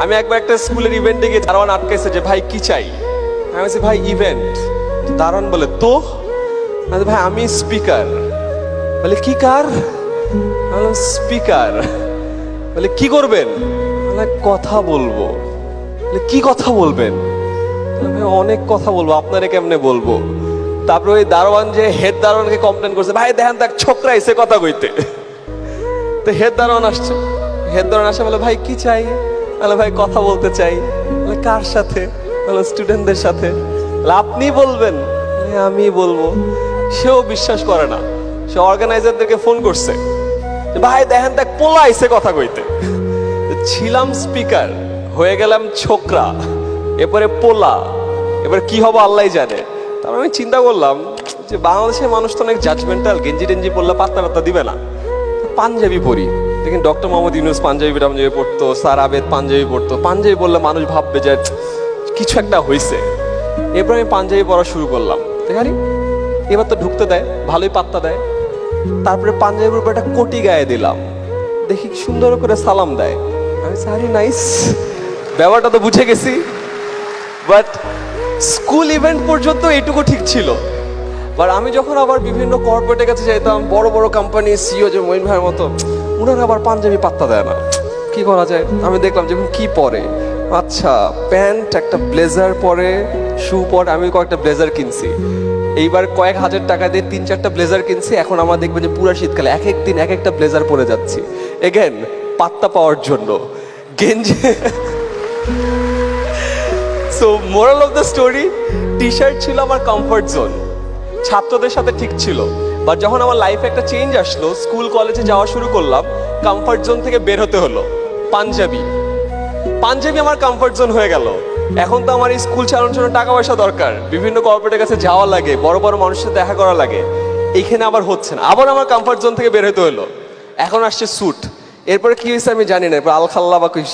আমি একবার একটা স্কুলের ইভেন্টে গিয়ে দারোয়ান আটকাইছে যে ভাই কি চাই। আমি বলছি ভাই ইভেন্ট। দারোয়ান বলে তো আমি ভাই আমি স্পিকার। বলে কি কার? স্পিকার। বলে কি করবেন? কথা বলবো। বলে কি কথা বলবেন? ভাই অনেক কথা বলবো, আপনারে কেমনে বলবো? তারপরে ওই দারোয়ান যে হেড দারোয়ানকে কমপ্লেন করছে, ভাই দেখেন দেখ ছোকরা এসে কথা কইতে। তো হেড দারোয়ান আসছে, হেড দারোয়ান আসে বলে ভাই কি চাই? বলে ভাই কথা বলতে চাই। বলে কার সাথে? বলে স্টুডেন্টদের সাথে। আপনি বলবেন? আমি বলবো। সেও বিশ্বাস করে না, সে অর্গানাইজারদেরকে ফোন করছে, ভাই দেখেন দেখ পোলা এসে কথা কইতে। ছিলাম স্পিকার, হয়ে গেলাম ছোকরা, এরপরে পোলা, এবার কি হবো আল্লাহ জানে। তারপর আমি চিন্তা করলাম যে বাংলাদেশের মানুষ তো অনেক জাজমেন্টাল, গেঞ্জি টেঞ্জি পড়লে পাত্তা পাত্তা দিবে না, পাঞ্জাবি পরি। দেখেন ডক্টর মোহাম্মদ ইউনূস পাঞ্জাবি পড়তো, স্যার আবেদ পাঞ্জাবি পড়তো। পাঞ্জাবি বললে মানুষ ভাববে যে কিছু একটা হয়েছে। এরপর আমি পাঞ্জাবি পড়া শুরু করলাম। দেখারি এবার তো ঢুকতে দেয়, ভালোই পাত্তা দেয়। তারপরে পাঞ্জাবির উপর একটা কোটি গায়ে দিলাম, দেখি সুন্দর করে সালাম দেয়। আমি সারি নাইস, ব্যাপারটা তো বুঝে গেছি। বাট স্কুল ইভেন্ট পর্যন্ত এইটুকু ঠিক ছিল। বাট আমি যখন আবার বিভিন্ন কর্পোরেটের কাছে যেতাম, বড় বড় কোম্পানি সিইও যে মঈন ভাইয়ের মতো, ওনারা আবার পাঞ্জাবি পাত্তা দেয় না। কি করা যায়? আমি দেখলাম যখন কি পরে, আচ্ছা প্যান্ট একটা ব্লেজার পরে, শু পরে। আমি কয়েকটা ব্লেজার কিনছি, এইবার কয়েক হাজার টাকা দিয়ে 3-4টা ব্লেজার কিনছি। এখন আমার দেখবেন যে পুরো শীতকালে এক এক দিন এক একটা ব্লেজার পরে যাচ্ছি, এগেন পাত্তা পাওয়ার জন্য। গেঞ্জি। So moral of the story, T shirt ছিল আমার কমফর্ট জোন, ছাত্রদের সাথে ঠিক ছিল। বাট যখন আমার লাইফে একটা চেঞ্জ আসলো, স্কুল কলেজে যাওয়া শুরু করলাম, কমফর্ট জোন থেকে বের হতে হলো। পাঞ্জাবি আমার কমফর্ট জোন হয়ে গেল। এখন তো আমার এই স্কুল চালানোর জন্য টাকা পয়সা দরকার, বিভিন্ন কর্পোরেটের কাছে যাওয়া লাগে, বড় বড় মানুষের সাথে দেখা করা লাগে। এইখানে আবার হচ্ছে না, আবার আমার কমফর্ট জোন থেকে বের হতে হলো। এখন আসছে স্যুট। এরপরে কি হয়েছে আমি জানি না, এরপর আলখাল্লা বা কিছু